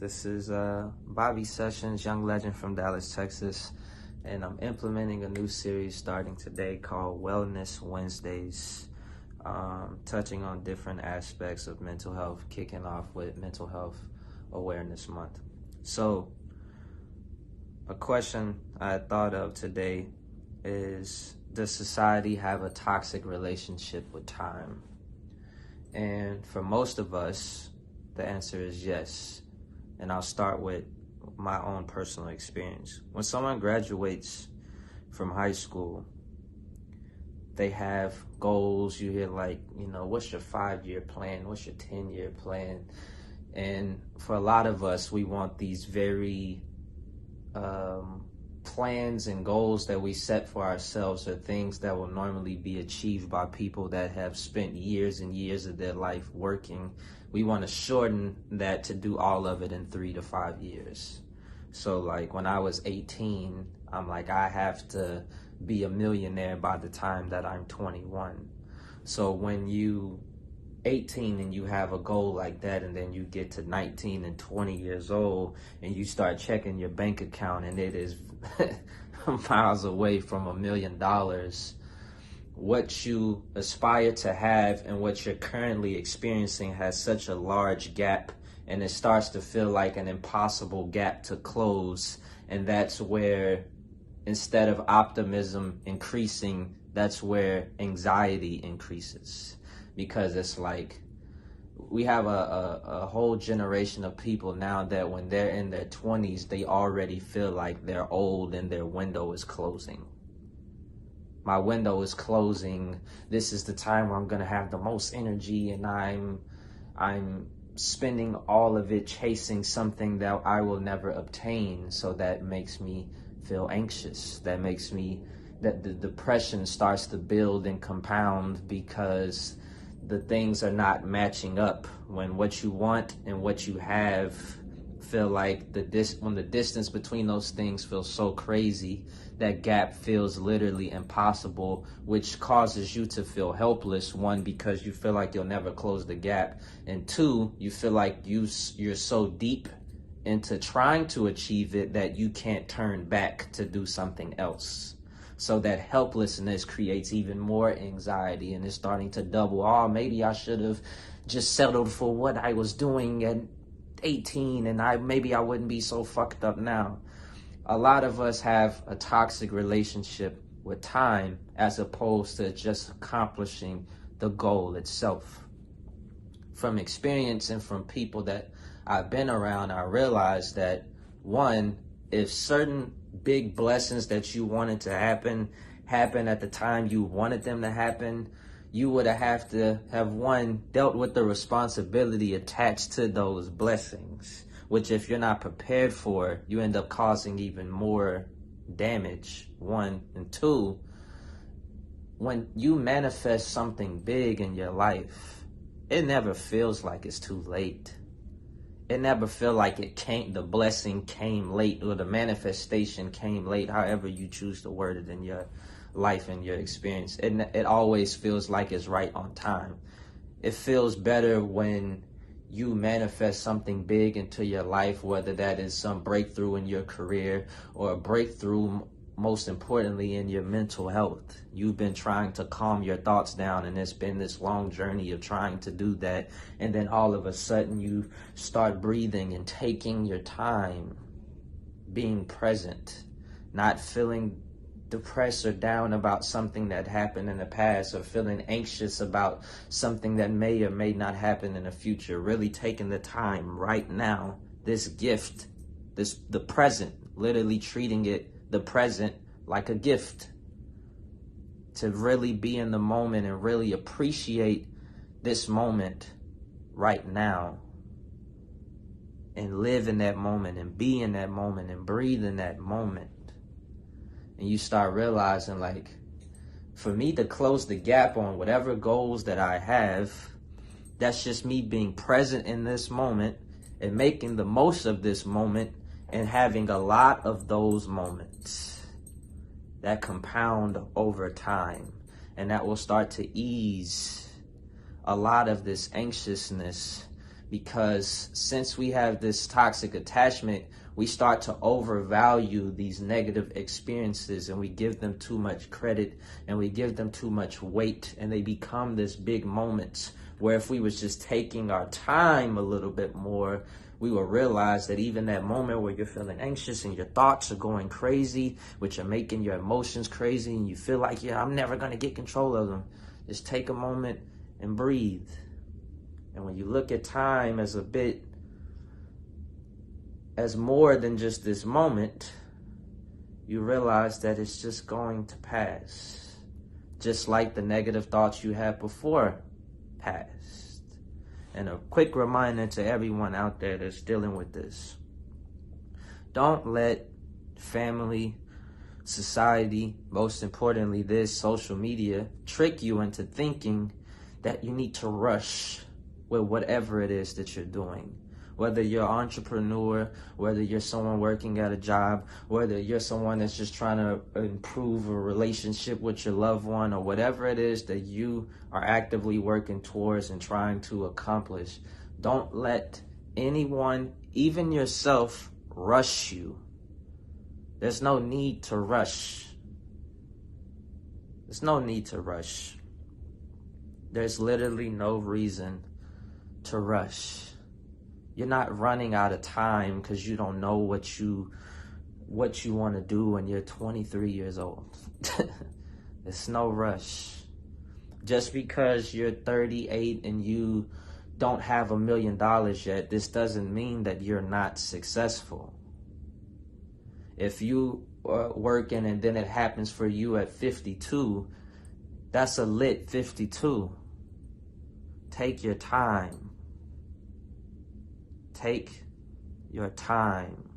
This is Bobby Sessions, young legend from Dallas, Texas, and I'm implementing a new series starting today called Wellness Wednesdays, touching on different aspects of mental health, kicking off with Mental Health Awareness Month. So, a question I thought of today is, does society have a toxic relationship with time? And for most of us, the answer is yes. And I'll start with my own personal experience. When someone graduates from high school, they have goals. You hear what's your 5-year plan? What's your 10-year plan? And for a lot of us, we want these very plans and goals that we set for ourselves are things that will normally be achieved by people that have spent years and years of their life working. We want to shorten that to do all of it in 3 to 5 years. So like when I was 18, I'm like, I have to be a millionaire by the time that I'm 21. So when you 18 and you have a goal like that, and then you get to 19 and 20 years old and you start checking your bank account and it is miles away from $1 million, what you aspire to have and what you're currently experiencing has such a large gap, and it starts to feel like an impossible gap to close. And that's where, instead of optimism increasing, that's where anxiety increases. Because it's like we have a whole generation of people now that when they're in their 20s, they already feel like they're old and their window is closing. My window is closing. This is the time where I'm going to have the most energy, and I'm spending all of it chasing something that I will never obtain. So that makes me feel anxious. That the depression starts to build and compound, because the things are not matching up. When what you want and what you have feel like when the distance between those things feels so crazy, that gap feels literally impossible, which causes you to feel helpless. One, because you feel like you'll never close the gap, and two, you feel like you're so deep into trying to achieve it that you can't turn back to do something else. So that helplessness creates even more anxiety, and it's starting to double. Oh, maybe I should have just settled for what I was doing at 18, and maybe I wouldn't be so fucked up now. A lot of us have a toxic relationship with time, as opposed to just accomplishing the goal itself. From experience and from people that I've been around, I realized that, one, if certain big blessings that you wanted to happen at the time you wanted them to happen, you would have to have, one, dealt with the responsibility attached to those blessings, which if you're not prepared for, you end up causing even more damage, one. And two, when you manifest something big in your life, it never feels like it's too late. It never feel like the blessing came late, or the manifestation came late, however you choose to word it in your life and your experience. It always feels like it's right on time. It feels better when you manifest something big into your life, whether that is some breakthrough in your career or a breakthrough, most importantly, in your mental health. You've been trying to calm your thoughts down, and it's been this long journey of trying to do that. And then all of a sudden you start breathing and taking your time, being present, not feeling depressed or down about something that happened in the past, or feeling anxious about something that may or may not happen in the future. Really taking the time right now, this gift, the present, literally treating the present like a gift, to really be in the moment and really appreciate this moment right now, and live in that moment and be in that moment and breathe in that moment. And you start realizing, like, for me to close the gap on whatever goals that I have, that's just me being present in this moment and making the most of this moment, and having a lot of those moments that compound over time, and that will start to ease a lot of this anxiousness, because since we have this toxic attachment, we start to overvalue these negative experiences, and we give them too much credit, and we give them too much weight, and they become this big moments where if we was just taking our time a little bit more, we will realize that even that moment where you're feeling anxious and your thoughts are going crazy, which are making your emotions crazy, and you feel like, yeah, I'm never going to get control of them. Just take a moment and breathe. And when you look at time as more than just this moment, you realize that it's just going to pass. Just like the negative thoughts you had before passed. And a quick reminder to everyone out there that's dealing with this. Don't let family, society, most importantly this, social media, trick you into thinking that you need to rush with whatever it is that you're doing. Whether you're an entrepreneur, whether you're someone working at a job, whether you're someone that's just trying to improve a relationship with your loved one, or whatever it is that you are actively working towards and trying to accomplish, don't let anyone, even yourself, rush you. There's no need to rush. There's no need to rush. There's literally no reason to rush. You're not running out of time because you don't know what you want to do when you're 23 years old. There's no rush. Just because you're 38 and you don't have $1 million yet, this doesn't mean that you're not successful. If you are working and then it happens for you at 52, that's a lit 52. Take your time. Take your time.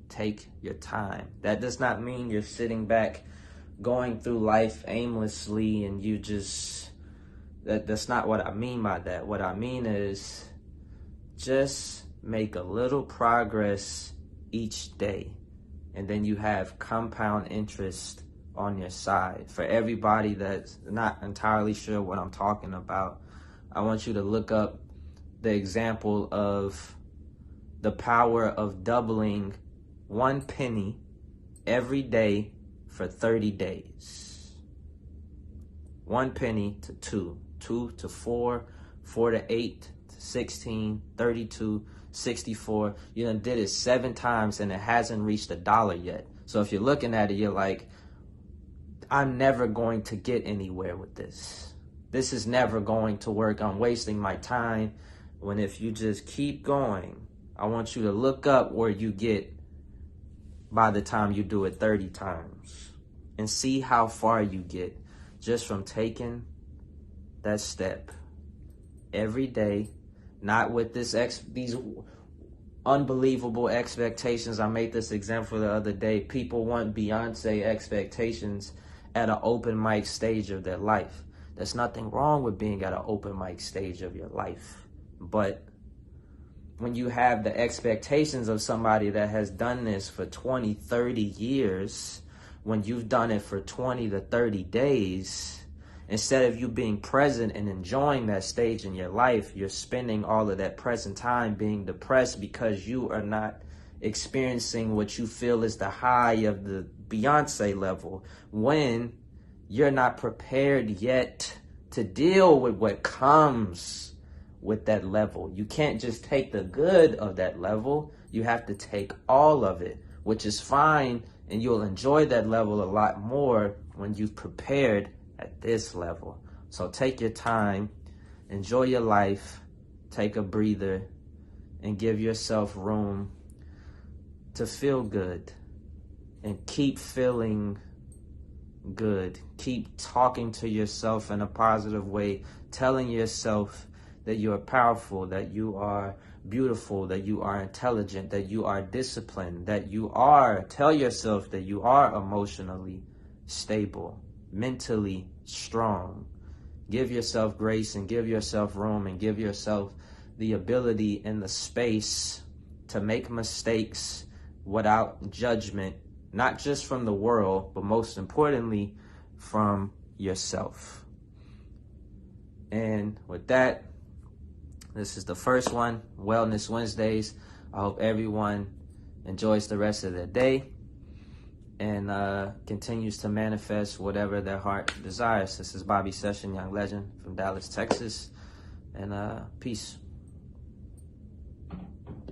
Take your time. That does not mean you're sitting back going through life aimlessly and you just, that's not what I mean by that. What I mean is just make a little progress each day, and then you have compound interest on your side. For everybody that's not entirely sure what I'm talking about, I want you to look up the example of the power of doubling 1 penny every day for 30 days. 1 penny to 2, 2 to 4, 4 to 8, to 16, 32, 64. You done did it 7 times and it hasn't reached $1 yet. So if you're looking at it, you're like, I'm never going to get anywhere with this. This is never going to work. I'm wasting my time. When if you just keep going, I want you to look up where you get by the time you do it 30 times and see how far you get just from taking that step every day, not with these unbelievable expectations. I made this example the other day. People want Beyonce expectations at an open mic stage of their life. There's nothing wrong with being at an open mic stage of your life. But when you have the expectations of somebody that has done this for 20, 30 years, when you've done it for 20 to 30 days, instead of you being present and enjoying that stage in your life, you're spending all of that present time being depressed because you are not experiencing what you feel is the high of the Beyonce level, when you're not prepared yet to deal with what comes with that level. You can't just take the good of that level. You have to take all of it, which is fine, and you'll enjoy that level a lot more when you've prepared at this level. So take your time, enjoy your life, take a breather, and give yourself room to feel good, and keep feeling good. Keep talking to yourself in a positive way, telling yourself that you are powerful, that you are beautiful, that you are intelligent, that you are disciplined, that you are, tell yourself that you are emotionally stable, mentally strong. Give yourself grace and give yourself room and give yourself the ability and the space to make mistakes without judgment, not just from the world, but most importantly, from yourself. And with that, This is the first one, Wellness Wednesdays. I hope everyone enjoys the rest of their day and continues to manifest whatever their heart desires. This is Bobby Session, Young Legend from Dallas, Texas. And peace.